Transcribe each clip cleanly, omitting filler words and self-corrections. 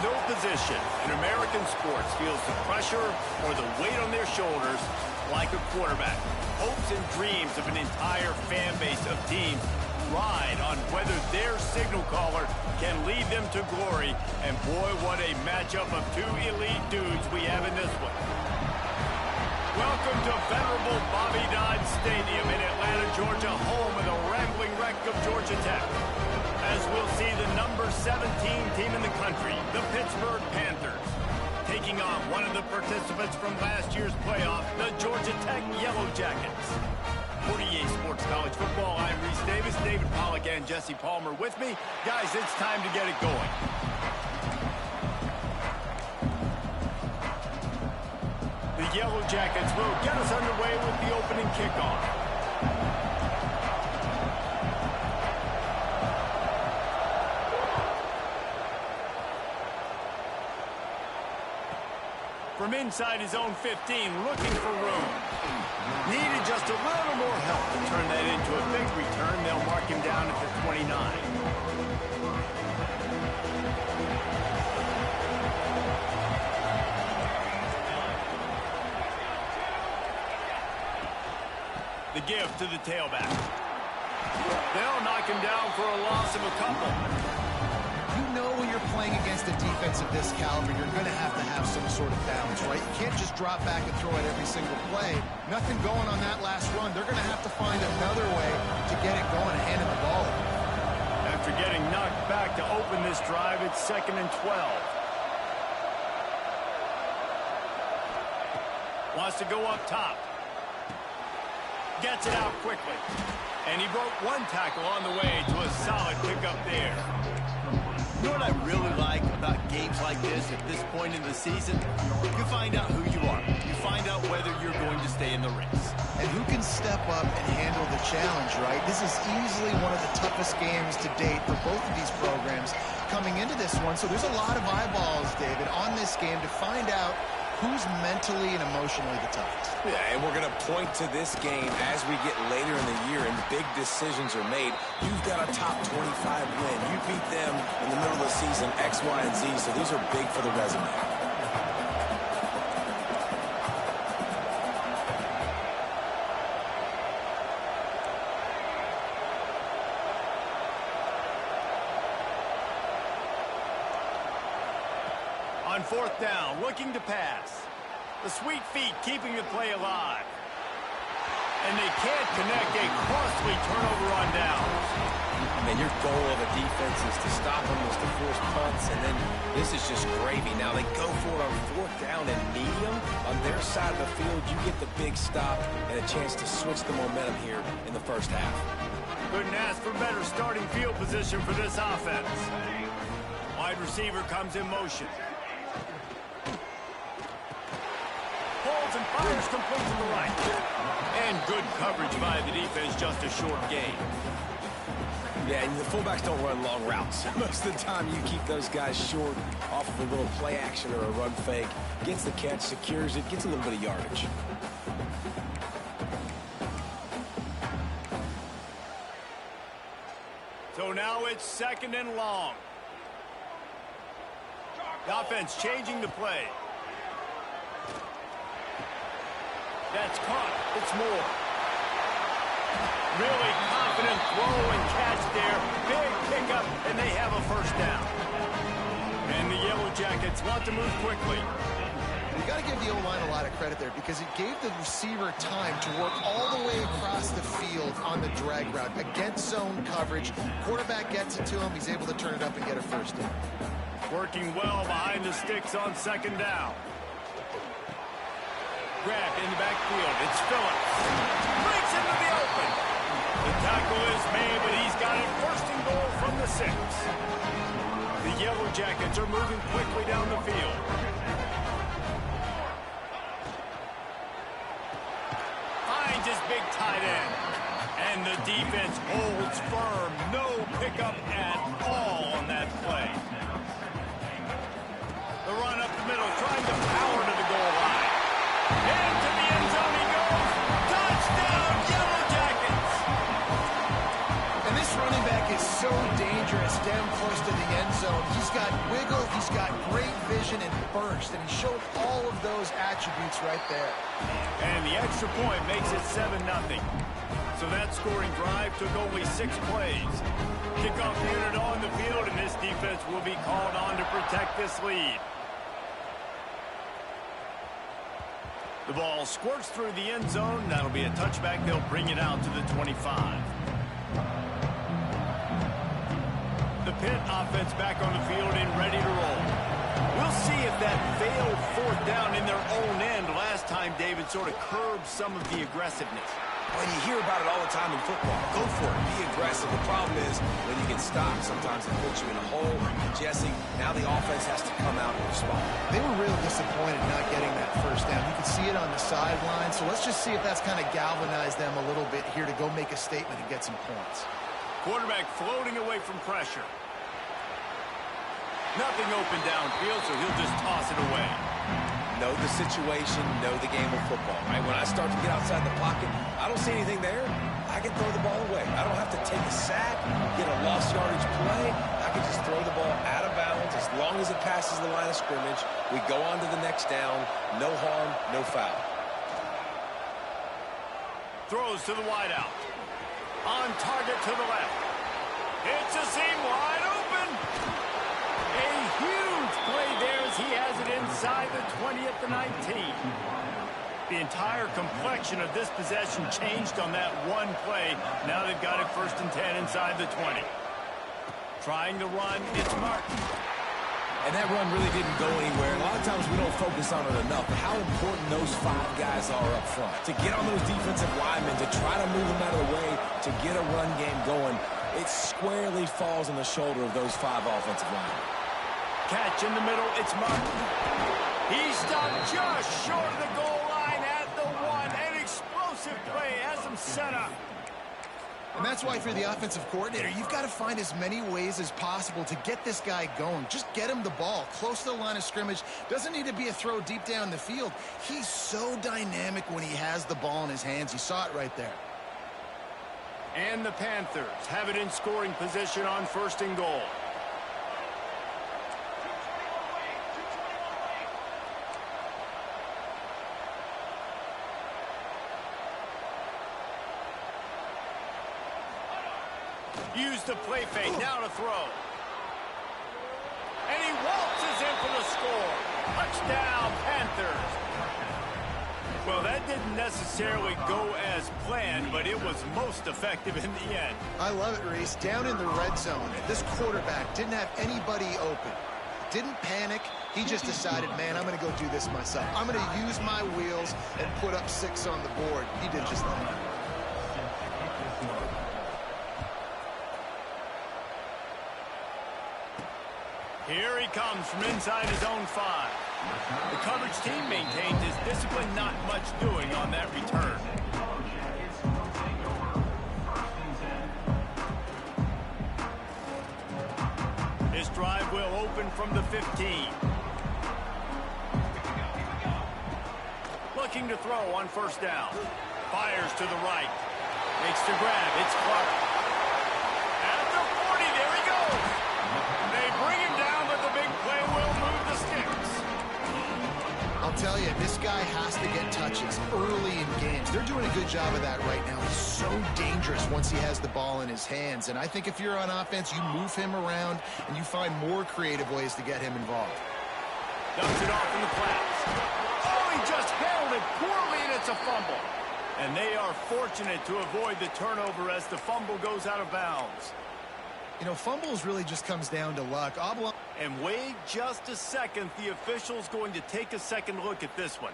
No position in American sports feels the pressure or the weight on their shoulders like a quarterback. Hopes and dreams of an entire fan base of teams ride on whether their signal caller can lead them to glory. And boy, what a matchup of two elite dudes we have in this one. Welcome to venerable Bobby Dodd Stadium in Atlanta, Georgia, home of the rambling wreck of Georgia Tech. As we'll see the number 17 team in the country, the Pittsburgh Panthers, taking on one of the participants from last year's playoff, the Georgia Tech Yellow Jackets. 48 Sports College Football, I'm Reese Davis, David Pollack and Jesse Palmer with me. Guys, it's time to get it going. The Yellow Jackets will get us underway with the opening kickoff. From inside his own 15, looking for room. Needed just a little more help to turn that into a big return. They'll mark him down at the 29. The give to the tailback. They'll knock him down for a loss of a couple. You know when you're playing against a defense of this caliber, you're going to have some sort of balance, right? You can't just drop back and throw it every single play. Nothing going on that last run. They're going to have to find another way to get it going and handing the ball. After getting knocked back to open this drive, it's 2nd and 12. Wants to go up top. Gets it out quickly. And he broke one tackle on the way to a solid pickup there. You know what I really like about games like this at this point in the season? You find out who you are. You find out whether you're going to stay in the race. And who can step up and handle the challenge, right? This is easily one of the toughest games to date for both of these programs coming into this one. So there's a lot of eyeballs, David, on this game to find out who's mentally and emotionally the toughest. Yeah, and we're going to point to this game as we get later in the year and big decisions are made. You've got a top 25 win. You beat them in the middle of the season, X, Y, and Z, so these are big for the resume. On 4th down, looking to pass. The sweet feet keeping the play alive. And they can't connect a costly turnover on downs. I mean, your goal of a defense is to stop them, is to force punts, and then this is just gravy. Now they go for it on 4th down and medium. On their side of the field, you get the big stop and a chance to switch the momentum here in the first half. Couldn't ask for better starting field position for this offense. Wide receiver comes in motion. Pulls and fires complete to the right. And good coverage by the defense, just a short gain. Yeah, and the fullbacks don't run long routes. Most of the time you keep those guys short off of a little play action or a run fake. Gets the catch, secures it, gets a little bit of yardage. So now it's 2nd and long. The offense changing the play. That's caught. It's Moore. Really confident throw and catch there. Big pickup, and they have a 1st down. And the Yellow Jackets want to move quickly. You got to give the O-line a lot of credit there because it gave the receiver time to work all the way across the field on the drag route against zone coverage. Quarterback gets it to him. He's able to turn it up and get a 1st down. Working well behind the sticks on 2nd down. Grab in the backfield. It's Phillips. Breaks into the open. The tackle is made, but he's got it 1st and goal from the 6. The Yellow Jackets are moving quickly down the field. Finds his big tight end. And the defense holds firm. No pickup at all on that play. The run up the middle, trying to power to the goal line. Into the end zone he goes. Touchdown, Yellow Jackets! And this running back is so dangerous down close to the end zone. He's got wiggle, he's got great vision and burst, and he showed all of those attributes right there. And the extra point makes it 7-0. So that scoring drive took only 6 plays. Kickoff unit on the field, and this defense will be called on to protect this lead. The ball squirts through the end zone. That'll be a touchback. They'll bring it out to the 25. The Pitt offense back on the field and ready to roll. We'll see if that failed 4th down in their own end last time, David, sort of curbed some of the aggressiveness. Well, you hear about it all the time in football. Go for it. Be aggressive. The problem is when you get stopped, sometimes it puts you in a hole. Jesse, now the offense has to come out and respond. They were real disappointed not getting that first down. You could see it on the sideline. So let's just see if that's kind of galvanized them a little bit here to go make a statement and get some points. Quarterback floating away from pressure. Nothing open downfield, so he'll just toss it away. Know the situation, know the game of football, right? When I start to get outside the pocket, I don't see anything there, I can throw the ball away. I don't have to take a sack, get a lost yardage play. I can just throw the ball out of bounds. As long as it passes the line of scrimmage, we go on to the next down. No harm, no foul. Throws to the wideout. On target to the left. It's a seam wide open. A huge play there as he has it inside the 20 at the 19. The entire complexion of this possession changed on that one play. Now they've got it 1st and 10 inside the 20. Trying to run, it's Martin. And that run really didn't go anywhere. A lot of times we don't focus on it enough, but how important those 5 guys are up front. To get on those defensive linemen, to try to move them out of the way, to get a run game going, it squarely falls on the shoulder of those 5 offensive linemen. Catch in the middle, it's Martin. He stopped just short of the goal line at the 1. An explosive play has him set up. And that's why for the offensive coordinator, you've got to find as many ways as possible to get this guy going. Just get him the ball close to the line of scrimmage. Doesn't need to be a throw deep down the field. He's so dynamic when he has the ball in his hands. You saw it right there. And the Panthers have it in scoring position on 1st and goal. Use the play fake, now to throw. And he waltzes in for the score. Touchdown, Panthers. Well, that didn't necessarily go as planned, but it was most effective in the end. I love it, Reese. Down in the red zone, this quarterback didn't have anybody open. Didn't panic. He just decided, man, I'm going to go do this myself. I'm going to use my wheels and put up 6 on the board. He did just that. Here he comes from inside his own 5. The coverage team maintains his discipline, not much doing on that return. His drive will open from the 15. Looking to throw on 1st down. Fires to the right. Makes the grab. It's Clark. At the 40, there he goes. They bring him down, but the big play will move the sticks. I'll tell you, this guy has to get touches early in games. They're doing a good job of that right now. He's so dangerous once he has the ball in his hands. And I think if you're on offense, you move him around and you find more creative ways to get him involved. Dumps it off in the flats. Oh, he just held it poorly, and it's a fumble. And they are fortunate to avoid the turnover as the fumble goes out of bounds. You know, fumbles really just comes down to luck. And wait just a second. The official's going to take a second look at this one.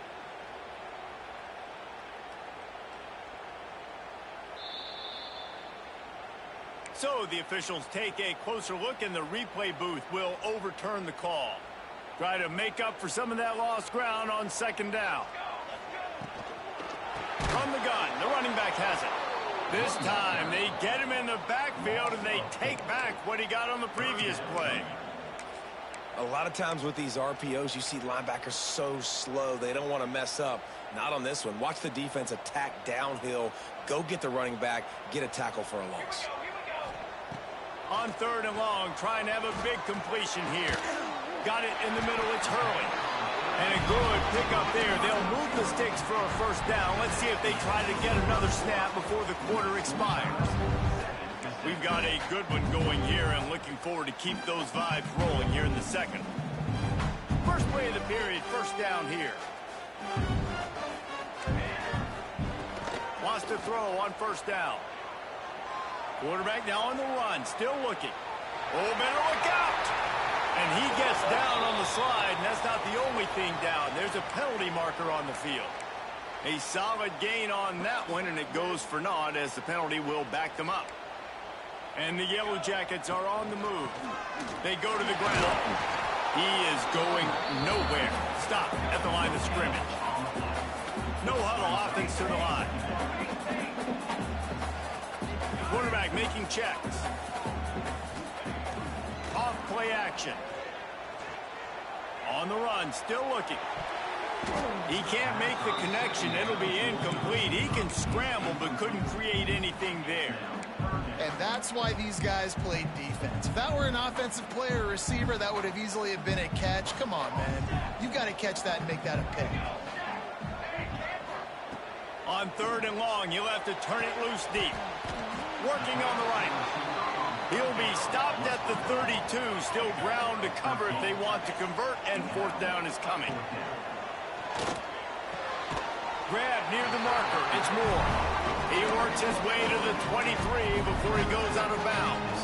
So the officials take a closer look, and the replay booth will overturn the call. Try to make up for some of that lost ground on 2nd down. From the gun, the running back has it. This time, they get him in the backfield, and they take back what he got on the previous play. A lot of times with these RPOs, you see linebackers so slow, they don't want to mess up. Not on this one. Watch the defense attack downhill, go get the running back, get a tackle for a loss. On 3rd and long, trying to have a big completion here. Got it in the middle, it's Hurley. And a good pickup there. They'll move the sticks for a first down. Let's see if they try to get another snap before the quarter expires. We've got a good one going here and looking forward to keep those vibes rolling here in the second. First play of the period, first down here. Wants to throw on first down. Quarterback now on the run, still looking. Oh, better look out! And he gets down on the slide, and that's not the only thing down. There's a penalty marker on the field. A solid gain on that one, and it goes for naught as the penalty will back them up. And the Yellow Jackets are on the move. They go to the ground. He is going nowhere. Stop at the line of scrimmage. No huddle, offense to the line. Quarterback making checks. Off play action. On the run, still looking. He can't make the connection. It'll be incomplete. He can scramble, but couldn't create anything there. And that's why these guys played defense. If that were an offensive player or receiver, that would have easily have been a catch. Come on, man. You've got to catch that and make that a pick. On 3rd and long, you'll have to turn it loose deep. Working on the right. He'll be stopped at the 32. Still ground to cover if they want to convert, and 4th down is coming. Grab near the marker. It's Moore. He works his way to the 23 before he goes out of bounds.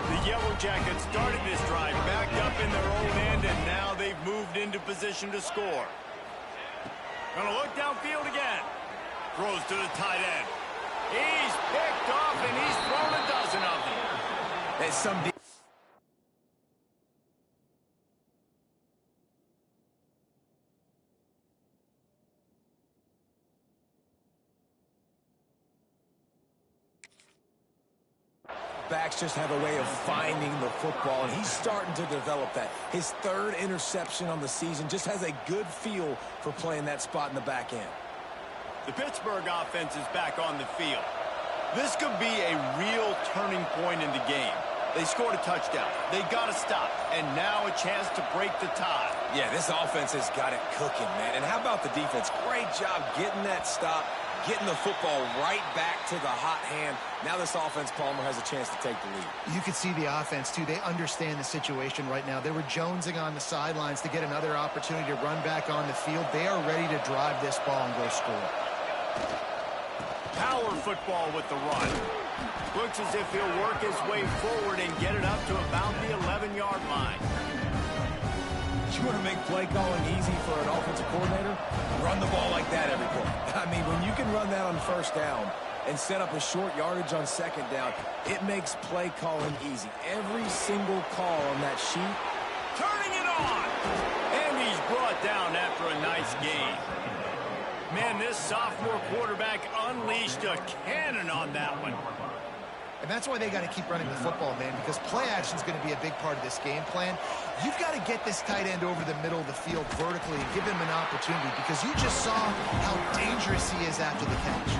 The Yellow Jackets started this drive backed up in their own end, and now they've moved into position to score. Gonna look downfield again. Throws to the tight end. He's picked off, and he's thrown a dozen of them. That's some backs just have a way of finding the football, and he's starting to develop that. His 3rd interception on the season, just has a good feel for playing that spot in the back end. The Pittsburgh offense is back on the field. This could be a real turning point in the game. They scored a touchdown. They got to stop, and now a chance to break the tie. Yeah, this offense has got it cooking, man. And how about the defense? Great job getting that stop, getting the football right back to the hot hand. Now this offense, Palmer, has a chance to take the lead. You can see the offense, too. They understand the situation right now. They were jonesing on the sidelines to get another opportunity to run back on the field. They are ready to drive this ball and go score. Power football with the run. Looks as if he'll work his way forward and get it up to about the 11-yard line. You want to make play calling easy for an offensive coordinator? Run the ball like that every play. I mean, when you can run that on 1st down and set up a short yardage on 2nd down, it makes play calling easy. Every single call on that sheet. Turning it on! And he's brought down after a nice gain. Man, this sophomore quarterback unleashed a cannon on that one. And that's why they got to keep running the football, man, because play action is going to be a big part of this game plan. You've got to get this tight end over the middle of the field vertically and give him an opportunity, because you just saw how dangerous he is after the catch.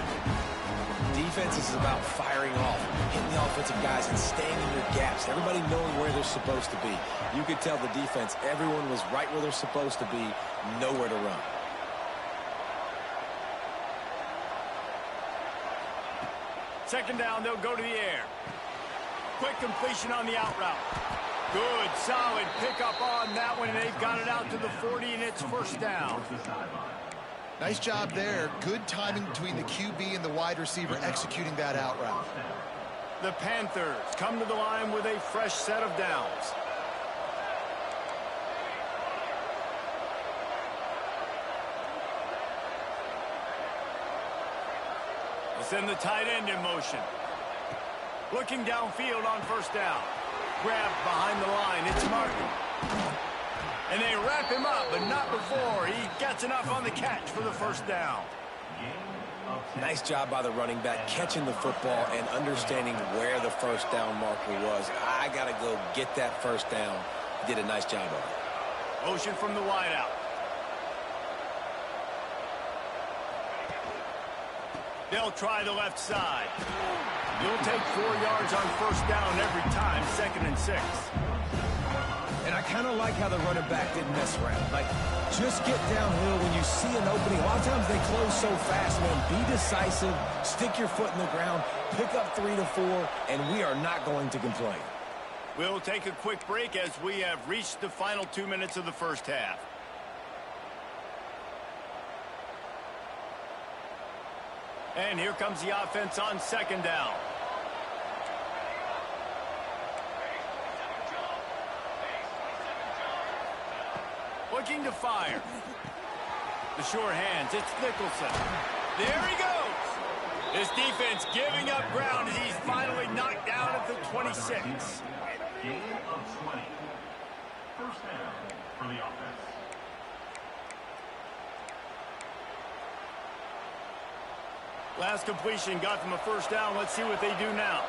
Defense is about firing off, hitting the offensive guys and staying in your gaps. Everybody knowing where they're supposed to be. You could tell the defense, everyone was right where they're supposed to be, nowhere to run. Second down, they'll go to the air. Quick completion on the out route. Good, solid pickup on that one, and they've got it out to the 40, and it's 1st down. Nice job there. Good timing between the QB and the wide receiver executing that out route. The Panthers come to the line with a fresh set of downs. Send the tight end in motion. Looking downfield on 1st down. Grabbed behind the line. It's Martin. And they wrap him up, but not before he gets enough on the catch for the 1st down. Nice job by the running back, catching the football and understanding where the 1st down marker was. I got to go get that 1st down. Did a nice job of it. Motion from the wideout. They'll try the left side. You'll take 4 yards on first down every time, 2nd and 6. And I kind of like how the running back didn't mess around. Like, just get downhill when you see an opening. A lot of times they close so fast, man. Be decisive, stick your foot in the ground, pick up 3 to 4, and we are not going to complain. We'll take a quick break as we have reached the final 2 minutes of the first half. And here comes the offense on 2nd down. Looking to fire. The sure hands, it's Nicholson. There he goes. This defense giving up ground as he's finally knocked down at the 26. Gain of 20. First down for the offense. Last completion got them a first down. Let's see what they do now.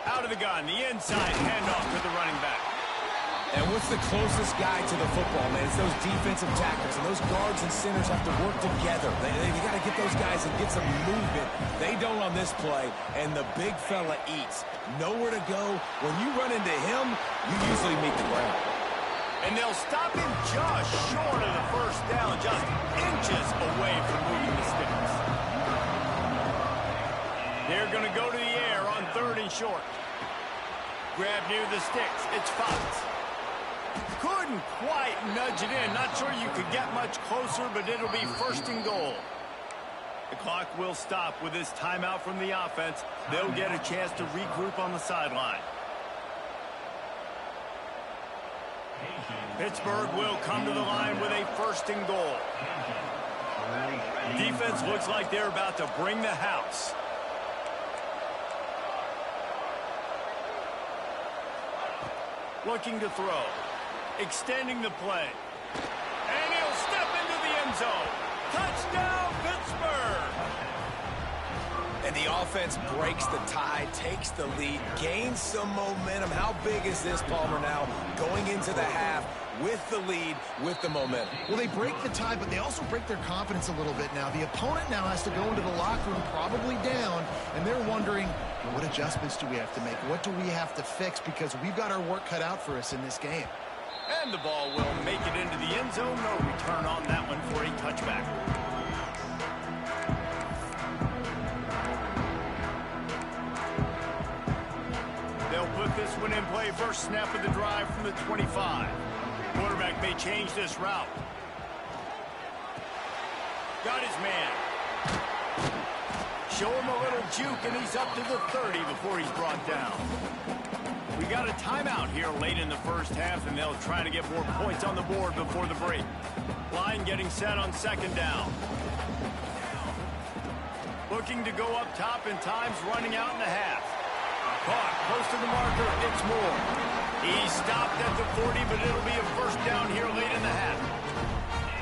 Out of the gun, the inside handoff to the running back. And what's the closest guy to the football, man? It's those defensive tackles, and those guards and centers have to work together. They got to get those guys and get some movement. They don't on this play, and the big fella eats. Nowhere to go. When you run into him, you usually meet the ground. And they'll stop him just short of the first down, just inches away from moving the sticks. They're going to go to the air on 3rd and short. Grab near the sticks. It's Fox. Couldn't quite nudge it in. Not sure you could get much closer, but it'll be 1st and goal. The clock will stop with this timeout from the offense. They'll get a chance to regroup on the sideline. Pittsburgh will come to the line with a 1st and goal. Defense looks like they're about to bring the house. Looking to throw. Extending the play. And he'll step into the end zone. Touchdown, Pittsburgh! And the offense breaks the tie, takes the lead, gains some momentum. How big is this, Palmer, now going into the half with the lead, with the momentum? Well, they break the tie, but they also break their confidence a little bit now. The opponent now has to go into the locker room probably down, and they're wondering, what adjustments do we have to make? What do we have to fix? Because we've got our work cut out for us in this game. And the ball will make it into the end zone. No return on that one for a touchback. They'll put this one in play. First snap of the drive from the 25. Quarterback may change this route. Got his man. Show him a little juke, and he's up to the 30 before he's brought down. We got a timeout here late in the first half, and they'll try to get more points on the board before the break. Line getting set on 2nd down. Looking to go up top, and time's running out in the half. Caught close to the marker, it's Moore. He stopped at the 40, but it'll be a first down here late in the half.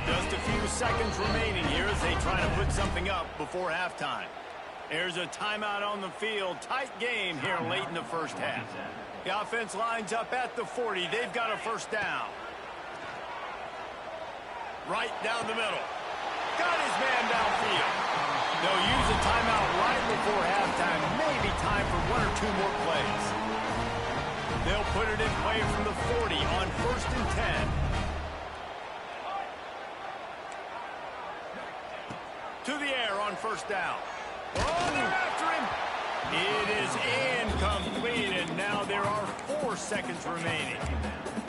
Just a few seconds remaining here as they try to put something up before halftime. There's a timeout on the field. Tight game here late in the first half. The offense lines up at the 40. They've got a first down. Right down the middle. Got his man downfield. They'll use a timeout right before halftime. Maybe time for 1 or 2 more plays. They'll put it in play from the 40 on 1st and 10. To the air on first down. Oh, they're after him. It is incomplete, and now there are 4 seconds remaining.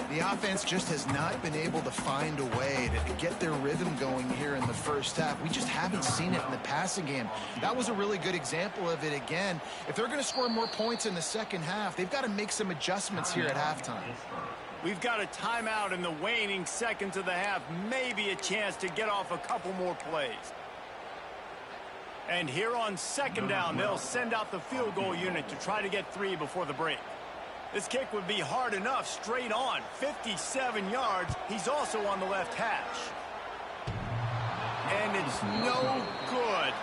The offense just has not been able to find a way to get their rhythm going here in the first half. We just haven't seen it in the passing game. That was a really good example of it again. If they're going to score more points in the second half, they've got to make some adjustments here at halftime. We've got a timeout in the waning seconds of the half. Maybe a chance to get off a couple more plays. And here on 2nd down, they'll send out the field goal unit to try to get 3 before the break. This kick would be hard enough, straight on. 57 yards. He's also on the left hash. And it's no good.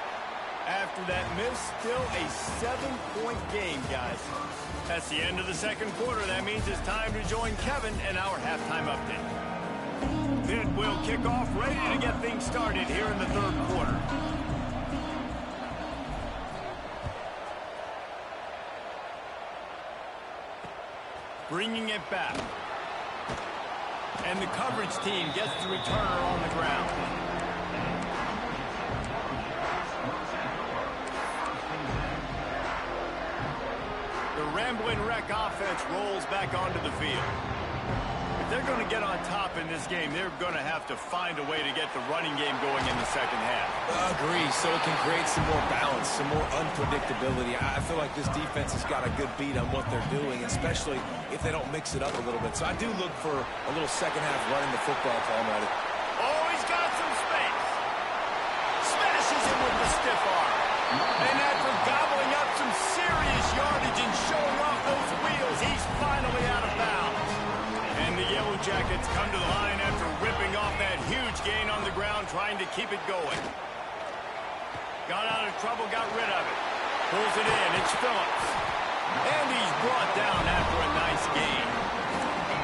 After that miss, still a 7-point game, guys. That's the end of the second quarter. That means it's time to join Kevin and our halftime update. Pitt will kick off, ready to get things started here in the third quarter. Bringing it back. And the coverage team gets the returner on the ground. The Rambling Wreck offense rolls back onto the field. If they're going to get on top in this game, they're going to have to find a way to get the running game going in the second half. Agree, so it can create some more balance, some more unpredictability. I feel like this defense has got a good beat on what they're doing, especially if they don't mix it up a little bit. So I do look for a little second half running the football to Almighty. Oh, he's got some space. Smashes him with the stiff arm. And after gobbling up some serious yardage and showing off those wheels, he's finally out of bounds. And the Yellow Jackets come to the line after ripping off that huge gain on the ground, trying to keep it going. Got out of trouble, got rid of it. Pulls it in, it's Phillips. And he's brought down after a nice gain.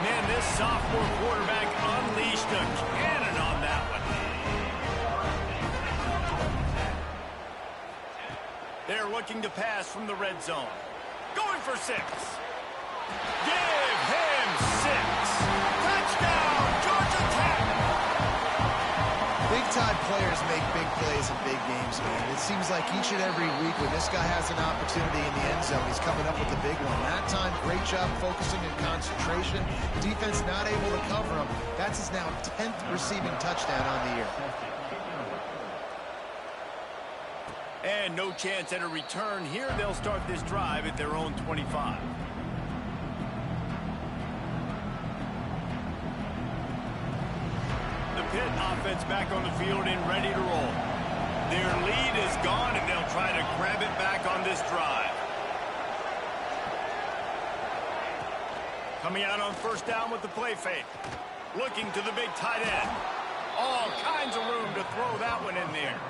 Man, this sophomore quarterback unleashed a cannon on that one. They're looking to pass from the red zone. Going for 6. Give him 6. Touchdown, Georgia Tech! Big-time players make big plays in big games, man. It seems like each and every week when this guy has an opportunity in the end zone, he's coming up with a big one. That time, great job focusing and concentration. Defense not able to cover him. That's his now 10th receiving touchdown on the year. And no chance at a return here. They'll start this drive at their own 25. The Pitt offense back on the field and ready to roll. Their lead is gone, and they'll try to grab it back on this drive. Coming out on first down with the play fake. Looking to the big tight end. All kinds of room to throw that one in there.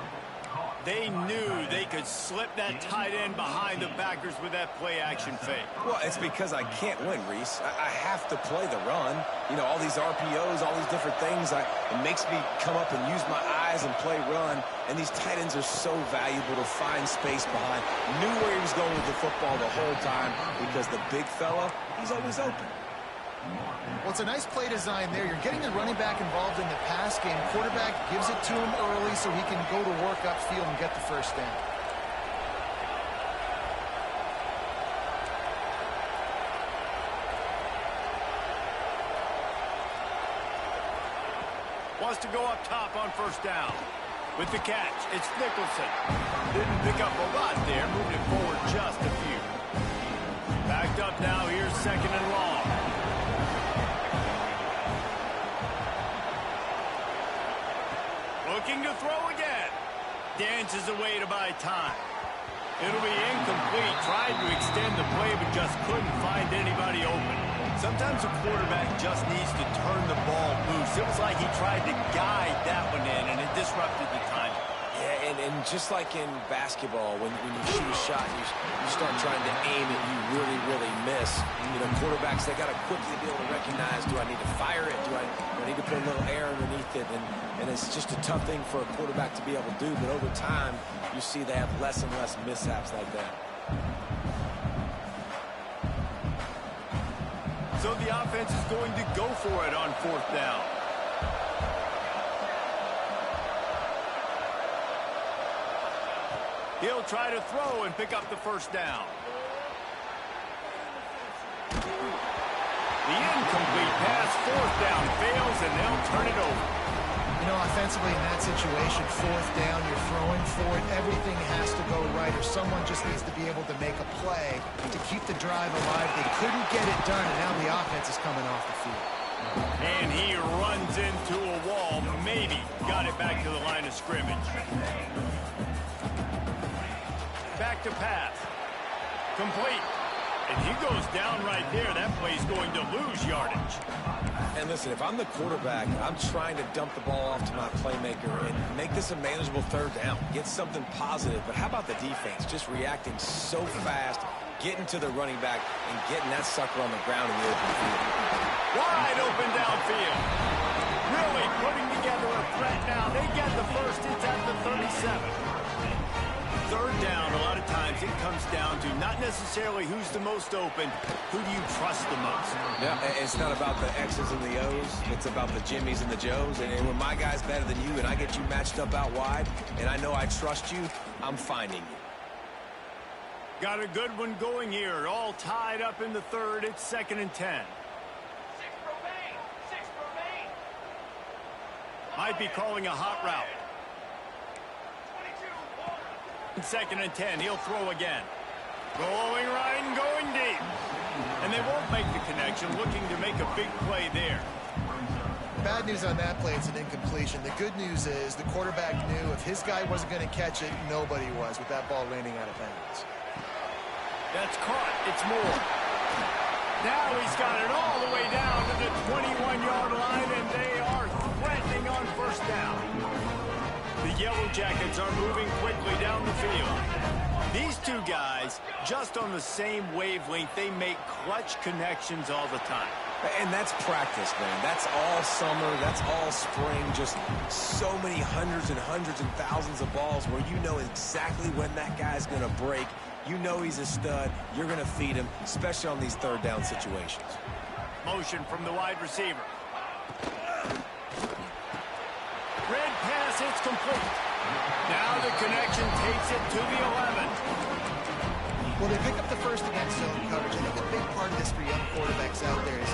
They knew they could slip that tight end behind the backers with that play-action fake. Well, it's because I can't win, Reese. I have to play the run. You know, all these RPOs, all these different things. It makes me come up and use my eyes and play run. And these tight ends are so valuable to find space behind. Knew where he was going with the football the whole time because the big fella, he's always open. Well, it's a nice play design there. You're getting the running back involved in the pass game. Quarterback gives it to him early so he can go to work upfield and get the first down. Wants to go up top on first down. With the catch, it's Nicholson. Didn't pick up a lot there, moved it forward just a few. Backed up now, here's second and long. Looking to throw again. Dances away to buy time. It'll be incomplete. Tried to extend the play, but just couldn't find anybody open. Sometimes a quarterback just needs to turn the ball loose. It was like he tried to guide that one in, and it disrupted the timing. Yeah, and just like in basketball, when you shoot a shot, you start trying to aim and you really miss. You know, quarterbacks, they got to quickly be able to recognize, do I need to fire it? Do I need to put a little air underneath it? And it's just a tough thing for a quarterback to be able to do. But over time, you see they have less and less mishaps like that. So the offense is going to go for it on fourth down. He'll try to throw and pick up the first down. The incomplete pass, fourth down, fails, and they'll turn it over. You know, offensively in that situation, fourth down, you're throwing for it. Everything has to go right, or someone just needs to be able to make a play to keep the drive alive. They couldn't get it done, and now the offense is coming off the field. And he runs into a wall. Maybe got it back to the line of scrimmage. Back to pass. Complete. And he goes down right there. That play's going to lose yardage. And listen, if I'm the quarterback, I'm trying to dump the ball off to my playmaker and make this a manageable third down. Get something positive. But how about the defense? Just reacting so fast, getting to the running back, and getting that sucker on the ground in the open field. Wide open downfield. Really putting together a threat now. They get the first. It's at the 37. third down, a lot of times it comes down to not necessarily who's the most open, who do you trust the most? Yeah, it's not about the X's and the O's. It's about the Jimmies and the Joes. And when my guy's better than you and I get you matched up out wide and I know I trust you, I'm finding you. Got a good one going here. All tied up in the third. It's 2nd and 10. Might be calling a hot route. 2nd and 10. He'll throw again. Going right and going deep. And they won't make the connection. Looking to make a big play there. Bad news on that play, it's an incompletion. The good news is the quarterback knew if his guy wasn't going to catch it, nobody was with that ball landing out of bounds. That's caught. It's Moore. Now he's got it all the way down to the 21-yard line, and they are threatening on first down. The Yellow Jackets are moving quickly down the field. These two guys, just on the same wavelength, they make clutch connections all the time. And that's practice, man. That's all summer. That's all spring. Just so many hundreds and thousands of balls where you know exactly when that guy's going to break. You know he's a stud. You're going to feed him, especially on these third down situations. Motion from the wide receiver. Red pass, it's complete. Now the connection takes it to the 11. Well, they pick up the first against zone coverage. I think a big part of this for young quarterbacks out there is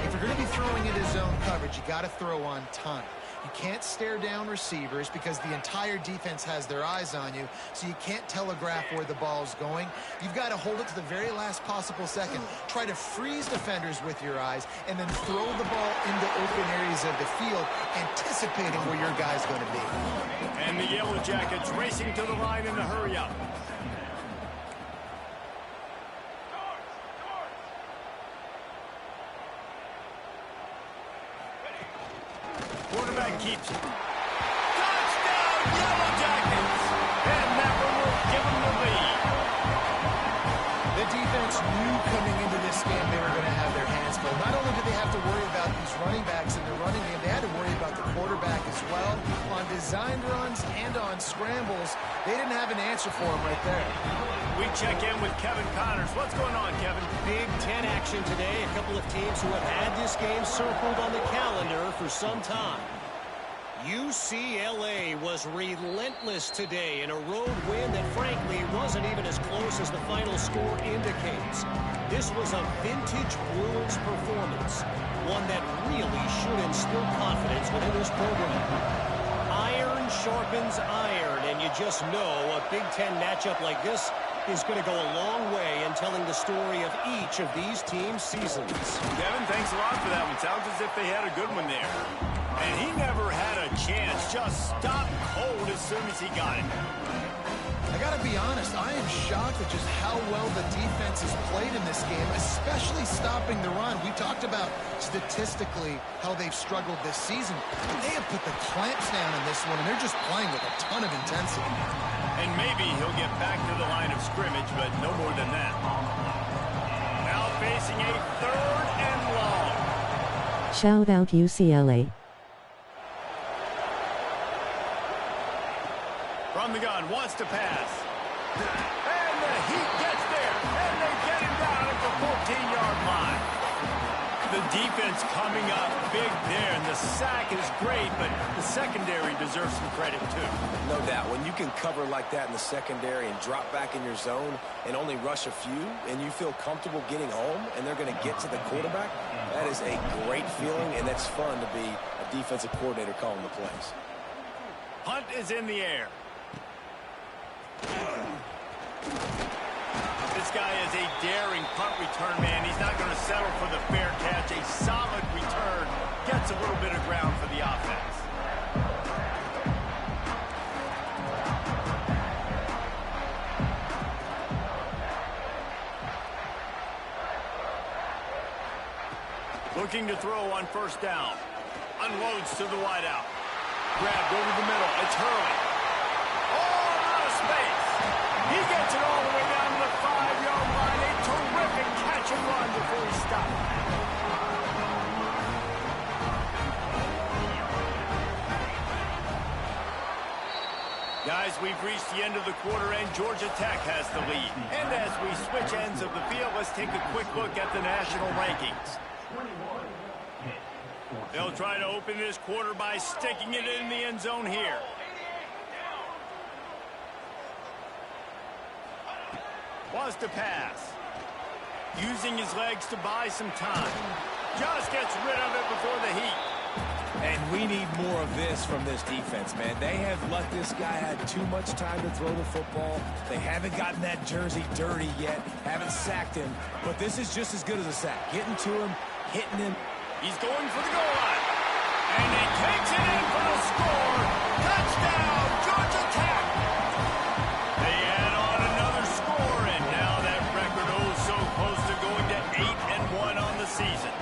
if you're going to be throwing into zone coverage, you got to throw on time. You can't stare down receivers because the entire defense has their eyes on you, so you can't telegraph where the ball's going. You've got to hold it to the very last possible second. Try to freeze defenders with your eyes, and then throw the ball into open areas of the field, anticipating where your guy's going to be. And the Yellow Jackets racing to the line in a hurry up. Quarterback keeps it. Touchdown, Yellow Jackets! And that one will give them the lead. The defense knew coming into this game they were going to have their hands full. Not only did they have to worry about these running backs in the running game, they had to worry about the quarterback as well. On designed runs and on scrambles, they didn't have an answer for him right there. We check in with Kevin Connors. What's going on, Kevin? Big Ten action today. A couple of teams who have had this game circled on the calendar for some time. UCLA was relentless today in a road win that frankly wasn't even as close as the final score indicates. This was a vintage Bruins performance, one that really should instill confidence within this program. Iron sharpens iron, and you just know a Big Ten matchup like this is going to go a long way in telling the story of each of these teams' seasons. Kevin, thanks a lot for that one. Sounds as if they had a good one there. And he never had a chance. Just stopped cold as soon as he got it. I got to be honest, I am shocked at just how well the defense has played in this game, especially stopping the run. We talked about statistically how they've struggled this season. They have put the clamps down in this one, and they're just playing with a ton of intensity. And maybe he'll get back to the line of scrimmage, but no more than that. Now facing a 3rd and long. Shout out UCLA. From the gun, wants to pass. And the Heat gets there. And they get him down at the 14-yard line. The defense coming up big there. And the sack is great, but the secondary deserves some credit, too. No doubt. When you can cover like that in the secondary and drop back in your zone and only rush a few, and you feel comfortable getting home, and they're going to get to the quarterback, that is a great feeling, and it's fun to be a defensive coordinator calling the plays. Punt is in the air. This guy is a daring punt return man. He's not going to settle for the fair catch. A solid return. Gets a little bit of ground for the offense. Looking to throw on first down. Unloads to the wideout. Grabbed over the middle. It's Hurley. He gets it all the way down to the 5-yard line. A terrific catch and run before he stopped. Guys, we've reached the end of the quarter, and Georgia Tech has the lead. And as we switch ends of the field, let's take a quick look at the national rankings. They'll try to open this quarter by sticking it in the end zone here. Wants to pass. Using his legs to buy some time. Just gets rid of it before the heat. And we need more of this from this defense, man. They have let this guy have too much time to throw the football. They haven't gotten that jersey dirty yet, haven't sacked him. But this is just as good as a sack. Getting to him, hitting him. He's going for the goal line. And he takes it in for the score. Touchdown, Georgia Tech. They add on another score, and now that record so close to going to 8-1 on the season.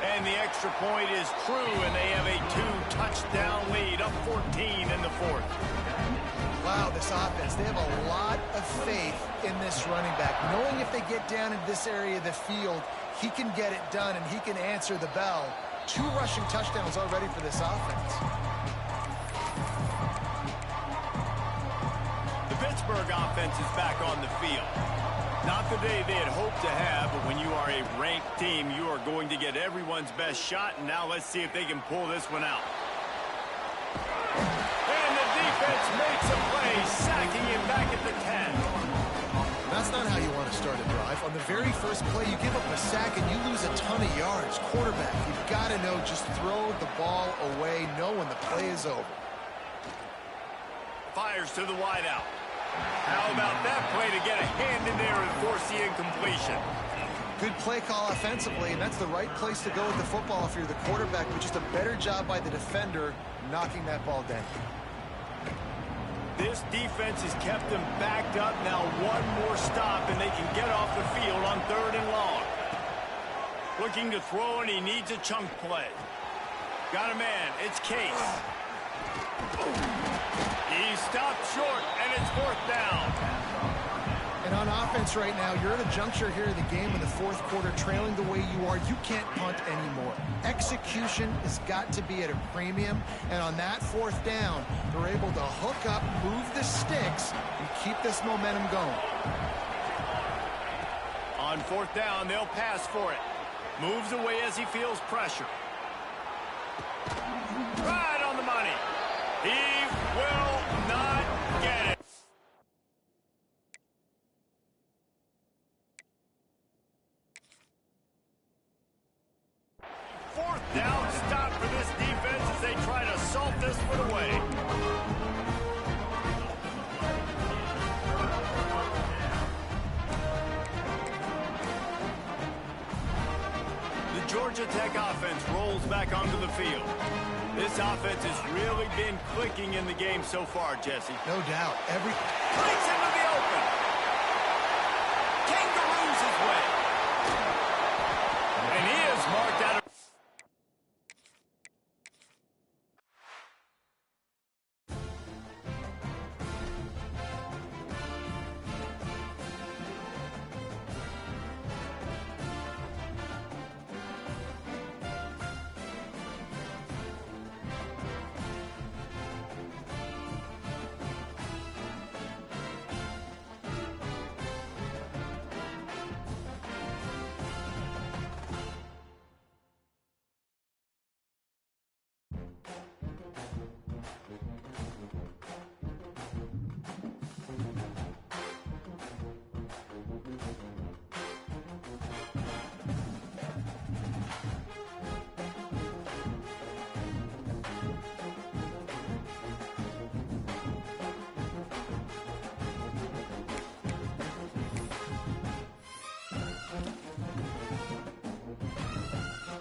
And the extra point is true, and they have a 2-touchdown lead, up 14 in the fourth. Wow, this offense, they have a lot of faith in this running back. Knowing if they get down in this area of the field, he can get it done, and he can answer the bell. 2 rushing touchdowns already for this offense. The Pittsburgh offense is back on the field. Not the day they had hoped to have, but when you are a ranked team, you are going to get everyone's best shot, and now let's see if they can pull this one out. And the defense makes a play, sacking him back at the 10. That's not how you want to start a drive. On the very first play, you give up a sack and you lose a ton of yards. Quarterback, you've got to know, just throw the ball away, know when the play is over. Fires to the wideout. How about that play to get a hand in there and force the incompletion? Good play call offensively, and that's the right place to go with the football if you're the quarterback, but just a better job by the defender knocking that ball down. This defense has kept them backed up. Now one more stop, and they can get off the field on 3rd and long. Looking to throw, and he needs a chunk play. Got a man. It's Case. He stopped short, and it's 4th down. And on offense right now, you're at a juncture here in the game in the 4th quarter, trailing the way you are. You can't punt anymore. Execution has got to be at a premium, and on that 4th down, they're able to hook up, move the sticks, and keep this momentum going. On 4th down, they'll pass for it. Moves away as he feels pressure. Right on the money. He will not get it. Fourth down stop for this defense as they try to salt this one away. The Georgia Tech offense rolls back onto the field. This offense has really been clicking in the game so far, Jesse. No doubt. Breaks into the open.